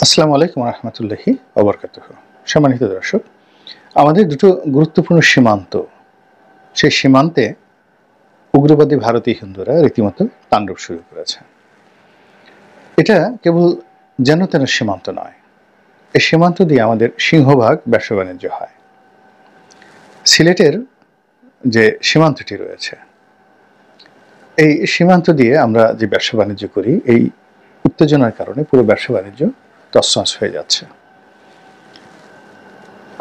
আসসালামু আলাইকুম রহমতুল্লাহি ওবরকাতুহ। সম্মানিত দর্শক, আমাদের দুটো গুরুত্বপূর্ণ সীমান্ত, সেই সীমান্তে উগ্রবাদী ভারতীয় হিন্দুরা রীতিমতো তাণ্ডব শুরু করেছে। এটা কেবল যেন তেন সীমান্ত নয়, এই সীমান্ত দিয়ে আমাদের সিংহভাগ ব্যবসা বাণিজ্য হয়। সিলেটের যে সীমান্তটি রয়েছে, এই সীমান্ত দিয়ে আমরা যে ব্যবসা বাণিজ্য করি, এই উত্তেজনার কারণে পুরো ব্যবসা বাণিজ্য তছনছ হয়ে যাচ্ছে।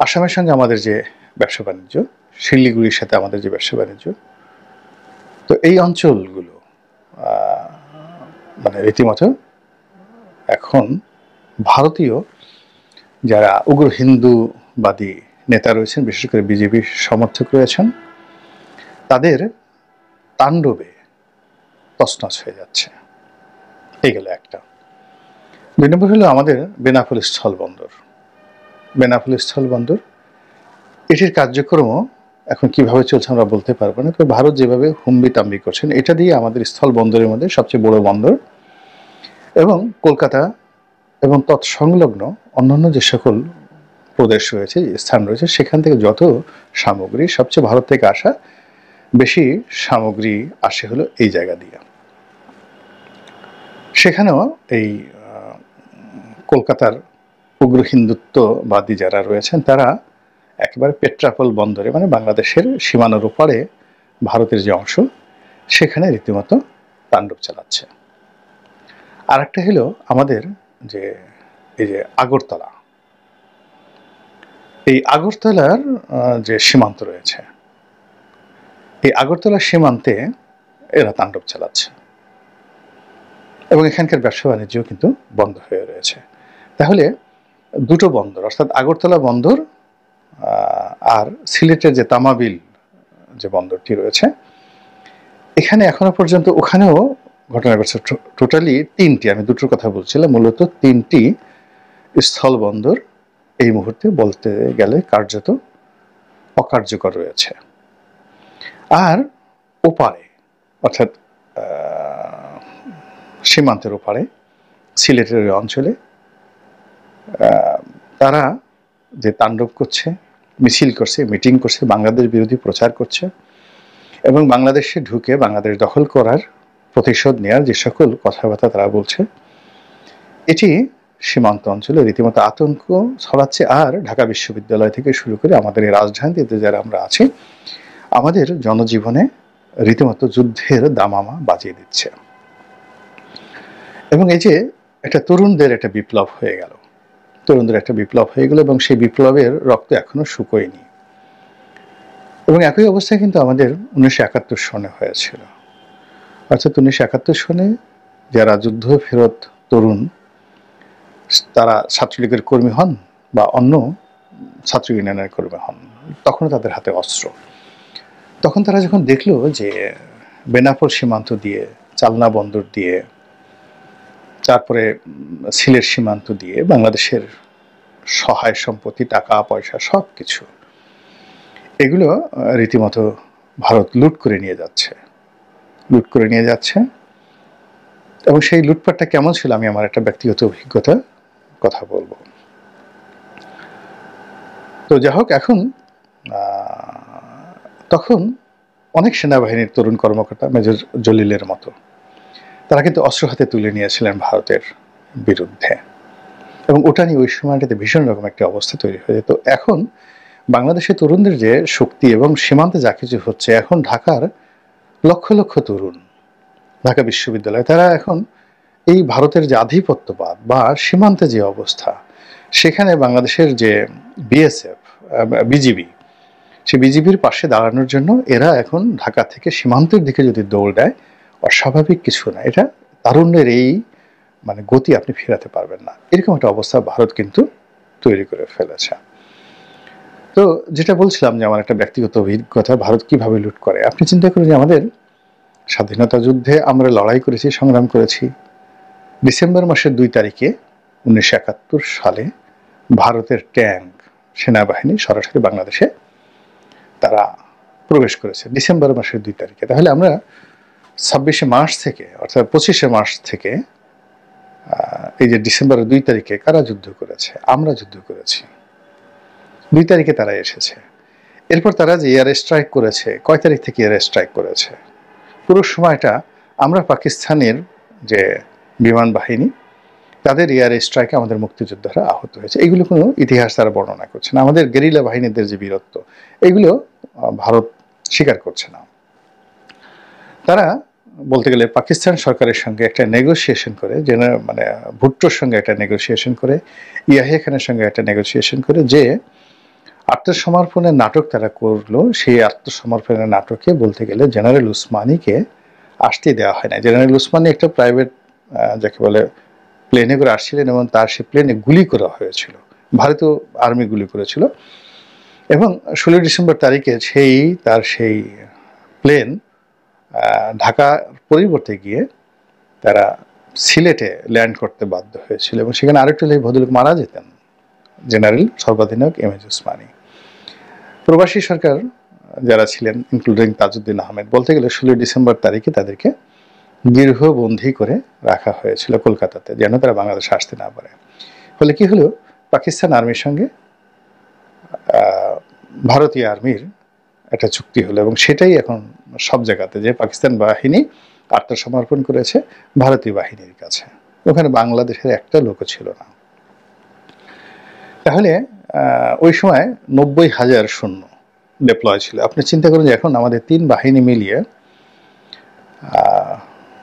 আসামের সঙ্গে আমাদের যে ব্যবসা বাণিজ্য, শিলিগুড়ির সাথে আমাদের যে ব্যবসা বাণিজ্য, তো এই অঞ্চলগুলো মানে রীতিমতো এখন ভারতীয় যারা উগ্র হিন্দুবাদী নেতা রয়েছেন, বিশেষ করে বিজেপির সমর্থক রয়েছেন, তাদের তাণ্ডবে তছনছ হয়ে যাচ্ছে। এই গেল একটা। ২ নম্বর হলো আমাদের বেনাপোল স্থলবন্দর। বেনাপোল স্থলবন্দর এটির কার্যক্রমও এখন কিভাবে চলছে আমরা বলতে পারবো না, তবে ভারত যেভাবে হুম্বি তাম্বি করছেন, এটা দিয়ে আমাদের স্থল বন্দরের মধ্যে সবচেয়ে বড় বন্দর, এবং কলকাতা এবং তৎসংলগ্ন অন্যান্য যে সকল প্রদেশ রয়েছে, স্থান রয়েছে, সেখান থেকে যত সামগ্রী, সবচেয়ে ভারত থেকে আসা বেশি সামগ্রী আসে হলো এই জায়গা দিয়ে। সেখানেও এই কলকাতার উগ্র হিন্দুত্ববাদী যারা রয়েছেন, তারা একেবারে পেট্রাপোল বন্দরে, মানে বাংলাদেশের সীমানার ওপারে ভারতের যে অংশ, সেখানে রীতিমতো তাণ্ডব চালাচ্ছে। আর একটা হলো আমাদের যে এই যে আগরতলা, এই আগরতলার যে সীমান্ত রয়েছে, এই আগরতলার সীমান্তে এরা তাণ্ডব চালাচ্ছে এবং এখানকার ব্যবসা বাণিজ্য কিন্তু বন্ধ হয়ে রয়েছে। তাহলে দুটো বন্দর, অর্থাৎ আগরতলা বন্দর আর সিলেটের যে তামাবিল যে বন্দরটি রয়েছে, এখানে এখনো পর্যন্ত, ওখানেও ঘটনা ঘটছে। টোটালি ৩টি, আমি দুটোর কথা বলছিলাম, মূলত ৩টি স্থল বন্দর এই মুহূর্তে বলতে গেলে কার্যত অকার্যকর রয়েছে। আর ওপারে, অর্থাৎ সীমান্তের ওপারে সিলেটের অঞ্চলে তারা যে তাণ্ডব করছে, মিছিল করছে, মিটিং করছে, বাংলাদেশ বিরোধী প্রচার করছে, এবং বাংলাদেশে ঢুকে বাংলাদেশ দখল করার, প্রতিশোধ নেওয়ার যে সকল কথাবার্তা তারা বলছে, এটি সীমান্ত অঞ্চলে রীতিমতো আতঙ্ক ছড়াচ্ছে। আর ঢাকা বিশ্ববিদ্যালয় থেকে শুরু করে আমাদের এই রাজধানীতে যারা আমরা আছি, আমাদের জনজীবনে রীতিমতো যুদ্ধের দামামা বাজিয়ে দিচ্ছে। এবং এই যে একটা তরুণদের একটা বিপ্লব হয়ে গেল, তরুণদের একটা বিপ্লব হয়ে গেল, এবং সেই বিপ্লবের রক্ত এখনো শুকোয়নি। এবং একই অবস্থা কিন্তু আমাদের 1971 সনে হয়েছিল। অর্থাৎ 1971 সনে যারা যুদ্ধ ফেরত তরুণ, তারা ছাত্রলীগের কর্মী হন বা অন্য ছাত্র ইউনিয়নের কর্মী হন, তখনও তাদের হাতে অস্ত্র। তখন তারা যখন দেখলো যে বেনাপোল সীমান্ত দিয়ে, চালনা বন্দর দিয়ে, তারপরে সিলেট সীমান্ত দিয়ে বাংলাদেশের সহায় সম্পত্তি, টাকা পয়সা, সব কিছু এগুলো রীতিমতো ভারত লুট করে নিয়ে যাচ্ছে, লুট করে নিয়ে যাচ্ছে। এবং সেই লুটপাটটা কেমন ছিল, আমি আমার একটা ব্যক্তিগত অভিজ্ঞতা কথা বলবো। তো যাই হোক, এখন তখন অনেক সেনাবাহিনীর তরুণ কর্মকর্তা, মেজর জলিলের মতো, তারা কিন্তু অস্ত্র হাতে তুলে নিয়েছিলেন ভারতের বিরুদ্ধে, এবং ওটা নিয়ে ওই সময়টাতে ভীষণ রকম একটা অবস্থা তৈরি হয়ে যেত। এখন বাংলাদেশের তরুণদের যে শক্তি এবং সীমান্তে যা কিছু হচ্ছে, এখন ঢাকার লক্ষ লক্ষ তরুণ, ঢাকা বিশ্ববিদ্যালয়, তারা এখন এই ভারতের যে আধিপত্যবাদ বা সীমান্তে যে অবস্থা, সেখানে বাংলাদেশের যে বিএসএফ, বিজিবি, সেই বিজিবির পাশে দাঁড়ানোর জন্য এরা এখন ঢাকা থেকে সীমান্তের দিকে যদি দৌড় দেয়, অস্বাভাবিক কিছু না, এটা তারুণ্যের এই মানে গতি আপনি ফেরাতে পারবেন না, এরকম একটা অবস্থা ভারত কিন্তু তৈরি করে ফেলেছে। তো যেটা বলছিলাম যে আমার একটা ব্যক্তিগত অভিজ্ঞতা, ভারত কিভাবে লুট করে। আপনি চিন্তা করেন যে আমাদের স্বাধীনতা যুদ্ধে আমরা লড়াই করেছি, সংগ্রাম করেছি। ডিসেম্বর মাসের 2 তারিখে 1971 সালে ভারতের ট্যাঙ্ক সেনাবাহিনী সরাসরি বাংলাদেশে তারা প্রবেশ করেছে ডিসেম্বর মাসের 2 তারিখে। তাহলে আমরা 26শে মার্চ থেকে, অর্থাৎ 25শে মার্চ থেকে এই যে ডিসেম্বরের 2 তারিখে কারা যুদ্ধ করেছে? আমরা যুদ্ধ করেছি। 2 তারিখে তারা এসেছে। এরপর তারা যে এয়ার স্ট্রাইক করেছে, কয় তারিখ থেকে এয়ার স্ট্রাইক করেছে? পুরো সময়টা আমরা পাকিস্তানের যে বিমান বাহিনী, তাদের এয়ার স্ট্রাইকে আমাদের মুক্তিযোদ্ধারা আহত হয়েছে। এইগুলো কোনো ইতিহাস তারা বর্ণনা করছে না। আমাদের গেরিলা বাহিনীদের যে বীরত্ব, এইগুলো ভারত স্বীকার করছে না। তারা বলতে গেলে পাকিস্তান সরকারের সঙ্গে একটা নেগোসিয়েশন করে, মানে ভুট্টোর সঙ্গে একটা নেগোসিয়েশন করে, ইয়াহিয়া খানের সঙ্গে একটা নেগোসিয়েশন করে, যে আত্মসমর্পণের নাটক তারা করলো। সেই আত্মসমর্পণের নাটকে বলতে গেলে জেনারেল উসমানীকে আসতে দেওয়া হয় না। জেনারেল উসমানী একটা প্রাইভেট যাকে বলে প্লেনে করে আসছিলেন, এবং তার সেই প্লেনে গুলি করা হয়েছিল, ভারতীয় আর্মি গুলি করেছিল। এবং 16 ডিসেম্বর তারিখে তার সেই প্লেন ঢাকার পরিবর্তে গিয়ে তারা সিলেটে ল্যান্ড করতে বাধ্য হয়েছিল, এবং সেখানে আরেকটু ভদ্রলোক মারা যেতেন, জেনারেল সর্বাধিনায়ক এম এজ উসমানী। প্রবাসী সরকার যারা ছিলেন, ইনক্লুডিং তাজউদ্দিন আহমেদ, বলতে গেলে 16 ডিসেম্বর তারিখে তাদেরকে গৃহবন্দী করে রাখা হয়েছিল কলকাতাতে, যেন তারা বাংলাদেশে আসতে না পারে। ফলে কি হলো, পাকিস্তান আর্মির সঙ্গে ভারতীয় আর্মির একটা চুক্তি হলো, এবং সেটাই এখন সব জায়গাতে, যে পাকিস্তান বাহিনী আত্মসমর্পণ করেছে ভারতীয় বাহিনীর কাছে। ওখানে বাংলাদেশের একটা লোকও ছিল না। তাহলে ওই সময় 90,000 সৈন্য ডিপ্লয় ছিল। আপনি চিন্তা করুন যে এখন আমাদের 3 বাহিনী মিলিয়ে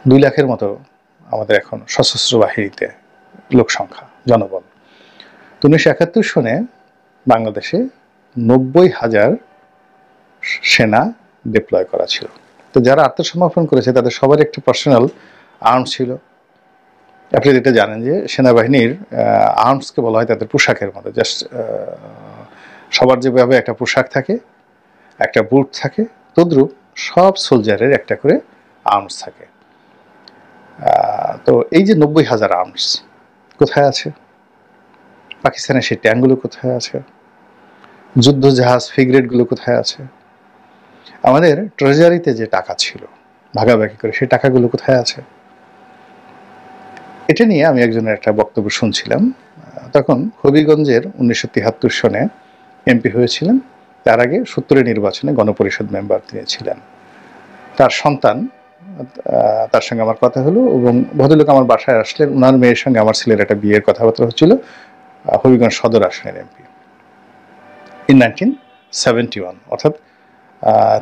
2 লাখের মতো আমাদের এখন সশস্ত্র বাহিনীতে লোক সংখ্যা, জনবল। 1971 সনে বাংলাদেশে 90,000 সেনা ডিপ্লয় করা ছিল। তো যারা আত্মসমর্পণ করেছে তাদের সবার একটি পার্সোনাল আর্মস ছিল। আপনি যেটা জানেন যে সেনাবাহিনীর আর্মসকে বলা হয় তাদের পোশাকের মতো, জাস্ট সবার যেভাবে একটা পোশাক থাকে, একটা বুট থাকে, তদ্রূপ সব সোলজারের একটা করে আর্মস থাকে। তো এই যে 90,000 আর্মস কোথায় আছে? পাকিস্তানের সেই ট্যাঙ্কগুলো কোথায় আছে? যুদ্ধ জাহাজ ফ্রিগেটগুলো কোথায় আছে? আমাদের ট্রেজারিতে যে টাকা ছিল ভাগাভাগি করে, সেই টাকাগুলো কোথায় আছে? এটা নিয়ে আমি একজনের একটা বক্তব্য শুনছিলাম। তখন হবিগঞ্জের 1973 সনে এমপি হয়েছিলেন। তার আগে 70 নির্বাচনে গণপরিষদ মেম্বার তিনি ছিলেন। তার সন্তান, তার সঙ্গে আমার কথা হলো, এবং ভদ্রলোক আমার বাসায় আসলেন। ওনার মেয়ের সঙ্গে আমার ছেলের একটা বিয়ের কথাবার্তা হচ্ছিল, হবিগঞ্জ সদর আসনের এমপি ইন 1971, অর্থাৎ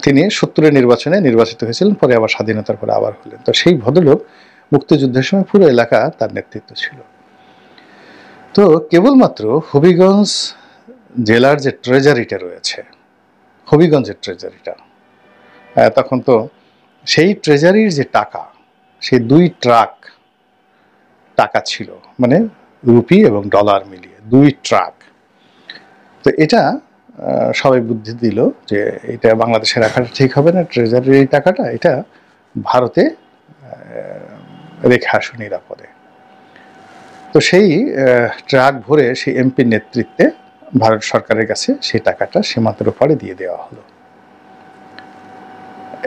তিনি 70 নির্বাচনে নির্বাচিত হয়েছিলেন, পরে আবার স্বাধীনতার পরে আবার হলেন। তো সেই ভদ্রলোক মুক্তিযুদ্ধের সময় পুরো এলাকা তার নেতৃত্ব ছিল। তো কেবলমাত্র হবিগঞ্জ জেলার যে ট্রেজারিটা রয়েছে, হবিগঞ্জের ট্রেজারিটা, তখন তো সেই ট্রেজারির যে টাকা, সেই 2 ট্রাক টাকা ছিল, মানে রুপি এবং ডলার মিলিয়ে 2 ট্রাক। তো এটা সবাই বুদ্ধি দিল যে এটা বাংলাদেশে রাখাটা ঠিক হবে না, ট্রেজারির এই টাকাটা এটা ভারতে রেখে আসো নিরাপদে। তো সেই ট্রাক ভরে সেই এমপির নেতৃত্বে ভারত সরকারের কাছে সেই টাকাটা সীমান্তের ওপারে দিয়ে দেওয়া হলো।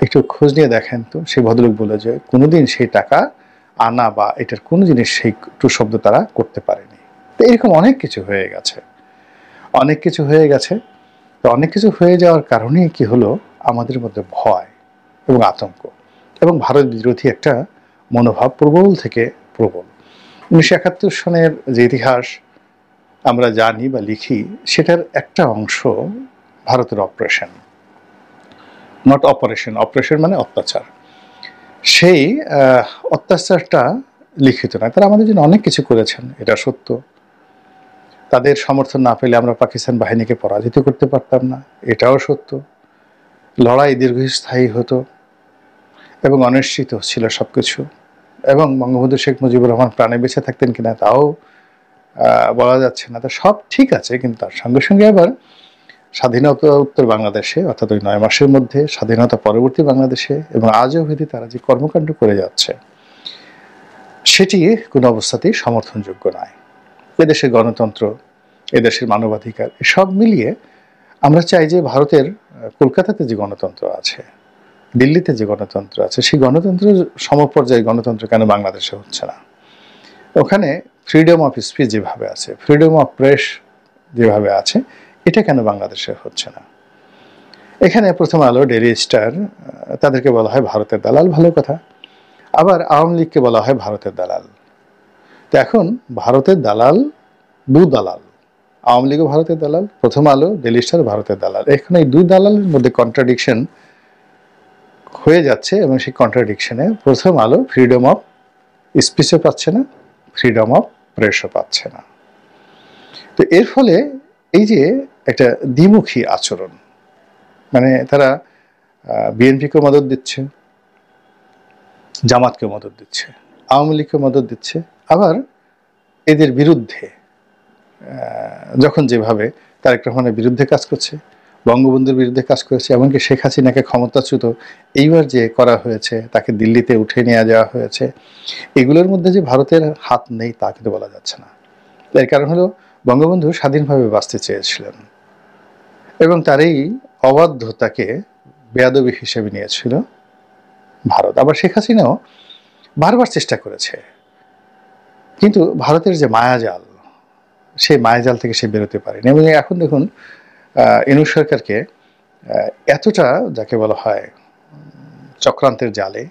একটু খোঁজ নিয়ে দেখেন তো, সেই ভদ্রলোক বলে যে কোনোদিন সেই টাকা আনা বা এটার কোনো জিনিস সেই টু শব্দ তারা করতে পারেনি। তো এরকম অনেক কিছু হয়ে গেছে, অনেক কিছু হয়ে গেছে। তো অনেক কিছু হয়ে যাওয়ার কারণেই কি হলো, আমাদের মধ্যে ভয় এবং আতঙ্ক এবং ভারত বিরোধী একটা মনোভাব প্রবল থেকে প্রবল। 1971 সনের যে ইতিহাস আমরা জানি বা লিখি, সেটার একটা অংশ ভারতের অপারেশন, নট অপারেশন, অপারেশন মানে অত্যাচার। সেই অত্যাচারটা লিখিত নয়, তারা আমাদের জন্য অনেক কিছু করেছেন, এটা সত্য। তাদের সমর্থন না পেলে আমরা পাকিস্তান বাহিনীকে পরাজিত করতে পারতাম না, এটাও সত্য। লড়াই দীর্ঘস্থায়ী হতো এবং অনিশ্চিত ছিল সব কিছু, এবং বঙ্গবন্ধু শেখ মুজিবুর রহমান প্রাণে বেঁচে থাকতেন কিনা তাও বলা যাচ্ছে না। তা সব ঠিক আছে, কিন্তু তার সঙ্গে সঙ্গে আবার স্বাধীনতা উত্তর বাংলাদেশে, অর্থাৎ ওই 9 মাসের মধ্যে স্বাধীনতা পরবর্তী বাংলাদেশে এবং আজও অবধি তারা যে কর্মকাণ্ড করে যাচ্ছে, সেটি কোনো অবস্থাতেই সমর্থনযোগ্য নয়। এদেশের গণতন্ত্র, এদেশের মানবাধিকার, সব মিলিয়ে আমরা চাই যে ভারতের কলকাতাতে যে গণতন্ত্র আছে, দিল্লিতে যে গণতন্ত্র আছে, সেই গণতন্ত্রের সমপর্যায়ে গণতন্ত্র কেন বাংলাদেশে হচ্ছে না? ওখানে ফ্রিডম অফ স্পিচ যেভাবে আছে, ফ্রিডম অফ প্রেস যেভাবে আছে, এটা কেন বাংলাদেশে হচ্ছে না? এখানে প্রথম আলো, ডেইলি স্টার, তাদেরকে বলা হয় ভারতের দালাল, ভালো কথা। আবার আওয়ামী লীগকে বলা হয় ভারতের দালাল। তো এখন ভারতের দালাল, দু দালাল, আওয়ামী লীগও ভারতের দালাল, প্রথম আলো, ডেইলি স্টার ভারতের দালাল। এখানে এই দুই দালালের মধ্যে কন্ট্রাডিকশন হয়ে যাচ্ছে, এবং সেই কন্ট্রাডিকশনে প্রথম আলো ফ্রিডম অফ স্পিচও পাচ্ছে না, ফ্রিডম অফ প্রেসও পাচ্ছে না। তো এর ফলে এই যে একটা দ্বিমুখী আচরণ, মানে তারা বিএনপিকে মদত দিচ্ছে, জামাতকে মদত দিচ্ছে, আওয়ামী লীগকে মদত দিচ্ছে, আবার এদের বিরুদ্ধে যখন যেভাবে তারেক রহমানের বিরুদ্ধে কাজ করছে, বঙ্গবন্ধুর বিরুদ্ধে কাজ করেছে, এমনকি শেখ হাসিনাকে ক্ষমতাচ্যুত এইবার যে করা হয়েছে, তাকে দিল্লিতে উঠে নিয়ে যাওয়া হয়েছে, এগুলোর মধ্যে যে ভারতের হাত নেই তা কিন্তু বলা যাচ্ছে না। এর কারণ হলো বঙ্গবন্ধু স্বাধীনভাবে বাঁচতে চেয়েছিলেন, এবং তার এই অবাধ্যতাকে বেয়াদবি হিসেবে নিয়েছিল ভারত। আবার শেখ হাসিনাও বারবার চেষ্টা করেছে, কিন্তু ভারতের যে মায়াজাল, সেই মায়াজাল থেকে সে বেরোতে পারেনি। এবং এখন দেখুন ইউনূস সরকারকে এতটা, যাকে বলা হয় চক্রান্তের জালে,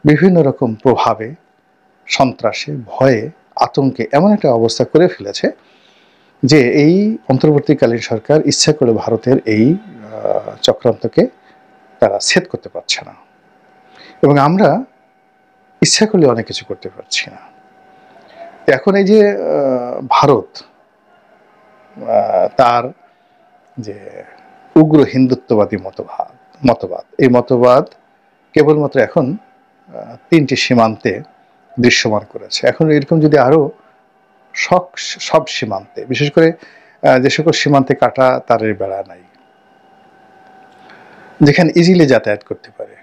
বিভিন্ন রকম প্রভাবে, সন্ত্রাসে, ভয়ে, আতঙ্কে এমন একটা অবস্থা করে ফেলেছে যে এই অন্তর্বর্তীকালীন সরকার ইচ্ছা করে ভারতের এই চক্রান্তকে তারা ছেদ করতে পারছে না, এবং আমরা ইচ্ছা করলে অনেক কিছু করতে পারছি না। এখন এই যে ভারত তার যে উগ্র হিন্দুত্ববাদী মতবাদ, এই মতবাদ কেবলমাত্র এখন 3টি সীমান্তে দৃশ্যমান করেছে। এখন এরকম যদি আরো সব সীমান্তে, বিশেষ করে যে সকল সীমান্তে কাটা তারের বেড়া নাই, যেখানে ইজিলি যাতায়াত করতে পারে,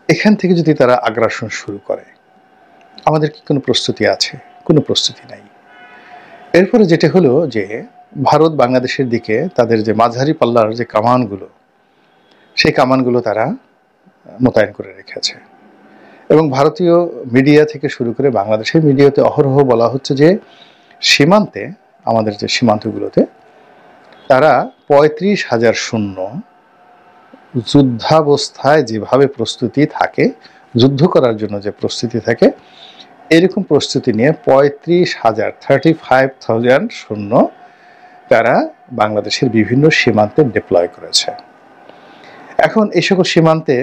এখান থেকে যদি তারা আগ্রাসন শুরু করে, আমাদের কি কোনো প্রস্তুতি আছে? কোনো প্রস্তুতি নাই। এরপরে যেটা হলো যে ভারত বাংলাদেশের দিকে তাদের যে মাঝারি পাল্লার যে কামানগুলো, সেই কামানগুলো তারা মোতায়েন করে রেখেছে, এবং ভারতীয় মিডিয়া থেকে শুরু করে বাংলাদেশের মিডিয়াতে অহরহ বলা হচ্ছে যে সীমান্তে, আমাদের যে সীমান্তগুলোতে তারা 35,000 সৈন্য যুদ্ধাবস্থায় যেভাবে প্রস্তুতি থাকে, যুদ্ধ করার জন্য যে প্রস্তুতি থাকে, এরকম প্রস্তুতি নিয়ে 35,000 সৈন্য তারা বাংলাদেশের বিভিন্ন সীমান্তে ডিপ্লয় করেছে। এখন এই সকল সীমান্তে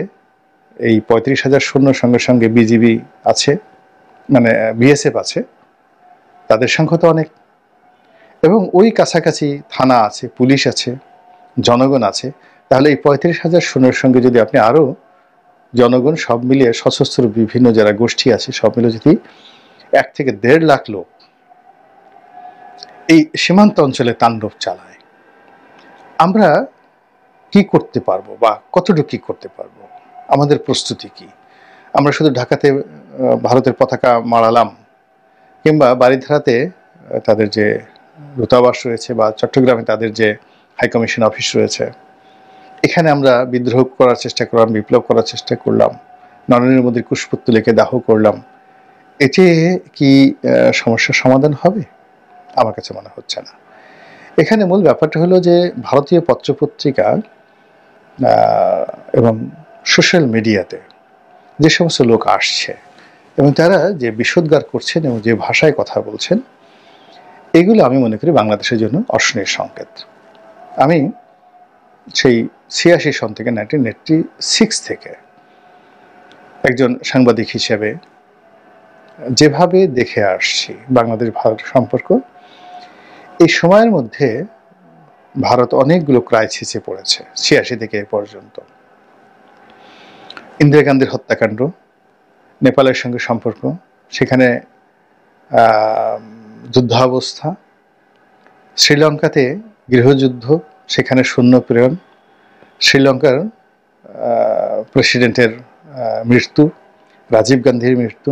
এই 35,000 সৈন্যর সঙ্গে সঙ্গে বিজিবি আছে, মানে বিএসএফ আছে, তাদের সংখ্যা তো অনেক, এবং ওই কাছাকাছি থানা আছে, পুলিশ আছে, জনগণ আছে। তাহলে এই 35,000 সৈন্যের সঙ্গে যদি আপনি আরো জনগণ সব মিলিয়ে সশস্ত্র বিভিন্ন যারা গোষ্ঠী আছে সব মিলে যদি 1 থেকে 1.5 লাখ লোক এই সীমান্ত অঞ্চলে তাণ্ডব চালায়, আমরা কি করতে পারবো বা কতটুকু কি করতে পারবো? আমাদের প্রস্তুতি কি? আমরা শুধু ঢাকাতে ভারতের পতাকা মাড়ালাম, কিংবা বারিধারাতে তাদের যে দূতাবাস রয়েছে, বা চট্টগ্রামে তাদের যে হাইকমিশন অফিস রয়েছে, এখানে আমরা বিদ্রোহ করার চেষ্টা করলাম, বিপ্লব করার চেষ্টা করলাম, নরেন্দ্র মোদীর কুশপুত্তলিকে দাহ করলাম, এতে কি সমস্যার সমাধান হবে? আমার কাছে মনে হচ্ছে না। এখানে মূল ব্যাপারটা হলো যে ভারতীয় পত্রপত্রিকা এবং সোশ্যাল মিডিয়াতে যে সমস্ত লোক আসছে এবং তারা যে বিষোদ্গার করছেন এবং যে ভাষায় কথা বলছেন, এগুলো আমি মনে করি বাংলাদেশের জন্য অশনির সংকেত। আমি সেই 86 সন থেকে 1986 থেকে একজন সাংবাদিক হিসেবে যেভাবে দেখে আসছি বাংলাদেশ ভারত সম্পর্ক, এই সময়ের মধ্যে ভারত অনেকগুলো ক্রাইসিসে পড়েছে 86 থেকে এ পর্যন্ত। ইন্দিরা গান্ধীর হত্যাকাণ্ড, নেপালের সঙ্গে সম্পর্ক, সেখানে যুদ্ধাবস্থা, শ্রীলঙ্কাতে গৃহযুদ্ধ, সেখানে সৈন্য প্রেরণ, শ্রীলঙ্কার প্রেসিডেন্টের মৃত্যু, রাজীব গান্ধীর মৃত্যু,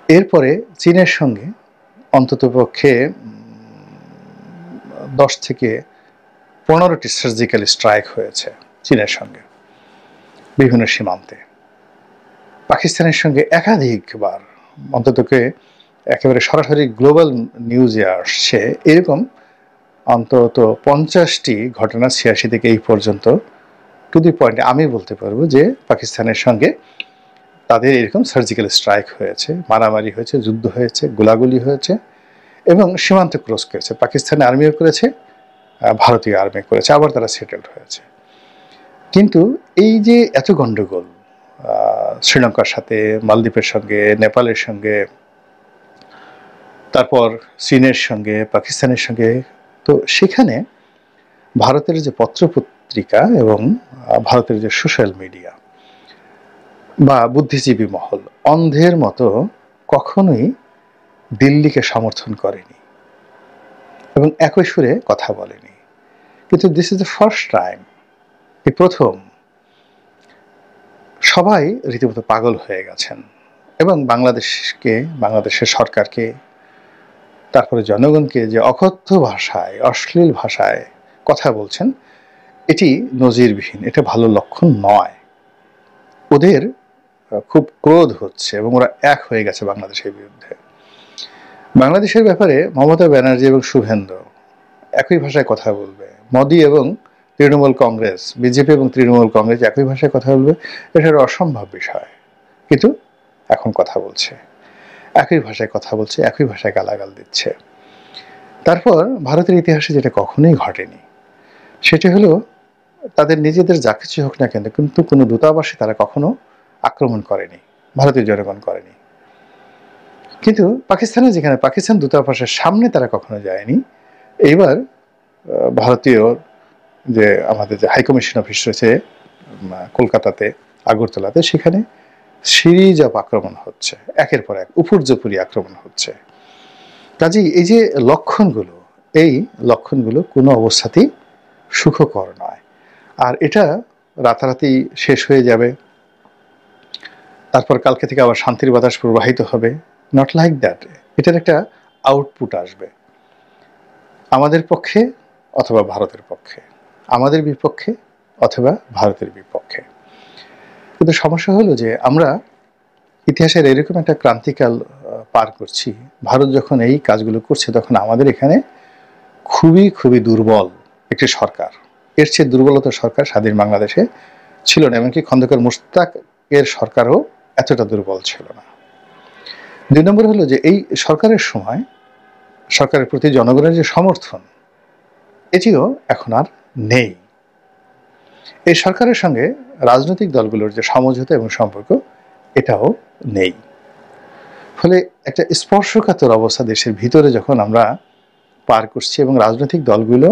এরপরে চীনের সঙ্গে অন্ততপক্ষে 10 থেকে 15টি সার্জিক্যাল স্ট্রাইক হয়েছে চীনের সঙ্গে বিভিন্ন সীমান্তে। পাকিস্তানের সঙ্গে একাধিকবার, অন্ততকে একেবারে সরাসরি গ্লোবাল নিউজে আসছে, এরকম অন্তত 50টি ঘটনা 86 থেকে এই পর্যন্ত টু দি পয়েন্ট আমি বলতে পারবো যে পাকিস্তানের সঙ্গে তাদের এরকম সার্জিক্যাল স্ট্রাইক হয়েছে, মারামারি হয়েছে, যুদ্ধ হয়েছে, গোলাগুলি হয়েছে এবং সীমান্ত ক্রস করেছে। পাকিস্তান আর্মিও করেছে, ভারতীয় আর্মি করেছে, আবার তারা সেটেলড হয়েছে। কিন্তু এই যে এত গণ্ডগোল শ্রীলঙ্কার সাথে, মালদ্বীপের সঙ্গে, নেপালের সঙ্গে, তারপর চীনের সঙ্গে, পাকিস্তানের সঙ্গে, তো সেখানে ভারতের যে পত্রপত্রিকা এবং ভারতের যে সোশ্যাল মিডিয়া বা বুদ্ধিজীবী মহল অন্ধের মতো কখনোই দিল্লিকে সমর্থন করেনি এবং একই সুরে কথা বলেনি। কিন্তু this is the first time, এই প্রথম সবাই রীতিমতো পাগল হয়ে গেছেন এবং বাংলাদেশকে, বাংলাদেশের সরকারকে, তারপরে জনগণকে যে অকথ্য ভাষায়, অশ্লীল ভাষায় কথা বলছেন, এটি নজিরবিহীন, এটা ভালো লক্ষণ নয়। ওদের খুব ক্রোধ হচ্ছে এবং ওরা এক হয়ে গেছে বাংলাদেশের বিরুদ্ধে। বাংলাদেশের ব্যাপারে মমতা ব্যানার্জি এবং শুভেন্দু একই ভাষায় কথা বলবে, মোদি এবং তৃণমূল কংগ্রেস, বিজেপি এবং তৃণমূল কংগ্রেস একই ভাষায় কথা বলবে, এটা একটা অসম্ভব বিষয়। কিন্তু এখন কথা বলছে, একই ভাষায় কথা বলছে, একই ভাষায় গালাগাল দিচ্ছে। তারপর ভারতের ইতিহাসে যেটা কখনোই ঘটেনি, সেটা হলো তাদের নিজেদের যা কিছু হোক না কেন, কিন্তু কোনো দূতাবাসে তারা কখনো আক্রমণ করেনি, ভারতীয় জনগণ করেনি। কিন্তু পাকিস্তানে, যেখানে পাকিস্তান দূতাবাসের সামনে তারা কখনো যায়নি, এইবার ভারতীয় যে আমাদের যে হাইকমিশন অফিস রয়েছে কলকাতাতে, আগরতলাতে, সেখানে সিরিজ অফ আক্রমণ হচ্ছে, একের পর এক উপর্যুপরি আক্রমণ হচ্ছে। কাজেই এই যে লক্ষণগুলো, এই লক্ষণগুলো কোনো অবস্থাতেই সুখকর নয়। আর এটা রাতারাতি শেষ হয়ে যাবে, তারপর কালকে থেকে আবার শান্তির বাতাস প্রবাহিত হবে, নট লাইক দ্যাট। এটার একটা আউটপুট আসবে আমাদের পক্ষে অথবা ভারতের পক্ষে, আমাদের বিপক্ষে অথবা ভারতের বিপক্ষে। কিন্তু সমস্যা হলো যে আমরা ইতিহাসের এরকম একটা ক্রান্তিকাল পার করছি। ভারত যখন এই কাজগুলো করছে, তখন আমাদের এখানে খুবই খুবই দুর্বল একটি সরকার, এর চেয়ে দুর্বলতা সরকার স্বাধীন বাংলাদেশে ছিল না। এমনকি খন্দকার মুশতাকের সরকারও এতটা দুর্বল ছিল না। 2 নম্বর হলো যে এই সরকারের সময় সরকারের প্রতি জনগণের যে সমর্থন, এটিও এখন আর নেই। এই সরকারের সঙ্গে রাজনৈতিক দলগুলোর যে সমঝোতা এবং সম্পর্ক, এটাও নেই। ফলে একটা স্পর্শকাতর অবস্থা দেশের ভিতরে যখন আমরা পার করছি এবং রাজনৈতিক দলগুলো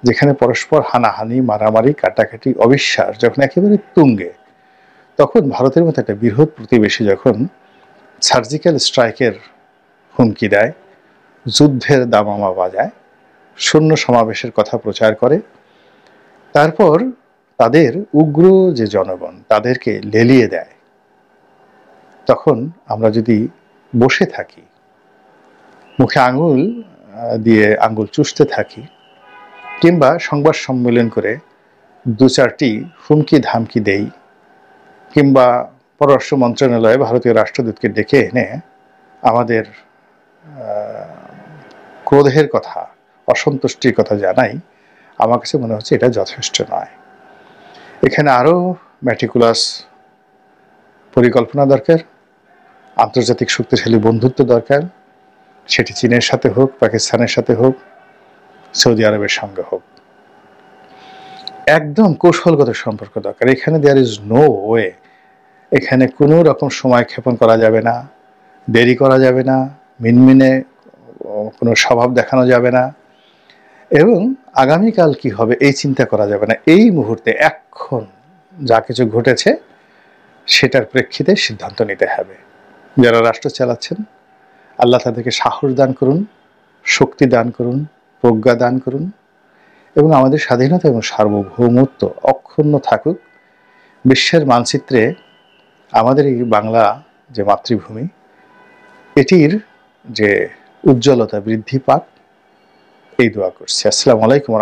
যেখানে পরস্পর হানাহানি, মারামারি, কাটাকাটি, অবিশ্বাস যখন একেবারে তুঙ্গে, তখন ভারতের মতো একটা বৃহৎ প্রতিবেশী যখন সার্জিক্যাল স্ট্রাইকের হুমকি দেয়, যুদ্ধের দামামা বাজায়, সৈন্য সমাবেশের কথা প্রচার করে, তারপর তাদের উগ্র যে জনগণ তাদেরকে লেলিয়ে দেয়, তখন আমরা যদি বসে থাকি, মুখে আঙুল দিয়ে আঙুল চুষতে থাকি, কিংবা সংবাদ সম্মেলন করে 2-4টি হুমকি ধামকি দেই, কিংবা পররাষ্ট্র মন্ত্রণালয়ে ভারতীয় রাষ্ট্রদূতকে ডেকে এনে আমাদের ক্রোধের কথা, অসন্তুষ্টির কথা জানাই, আমার কাছে মনে হচ্ছে এটা যথেষ্ট নয়। এখানে আরও ম্যাটিকুলাস পরিকল্পনা দরকার, আন্তর্জাতিক শক্তিশালী বন্ধুত্ব দরকার, সেটি চীনের সাথে হোক, পাকিস্তানের সাথে হোক, সৌদি আরবের সঙ্গে হোক। একদম কৌশলগত সম্পর্ক দরকার। এখানে দেয়ার ইজ নো ওয়ে, এখানে কোনো রকম সময় ক্ষেপণ করা যাবে না, দেরি করা যাবে না, মিনমিনে কোনো স্বভাব দেখানো যাবে না, এবং আগামীকাল কি হবে এই চিন্তা করা যাবে না। এই মুহূর্তে এখন যা কিছু ঘটেছে সেটার প্রেক্ষিতে সিদ্ধান্ত নিতে হবে। যারা রাষ্ট্র চালাচ্ছেন, আল্লাহ তাদেরকে সাহস দান করুন, শক্তি দান করুন, প্রজ্ঞা দান করুন, এবং আমাদের স্বাধীনতা এবং সার্বভৌমত্ব অক্ষুণ্ণ থাকুক। বিশ্বের মানচিত্রে আমাদের এই বাংলা যে মাতৃভূমি, এটির যে উজ্জ্বলতা বৃদ্ধি পাক, এই দোয়া করছি। আসসালামু আলাইকুম।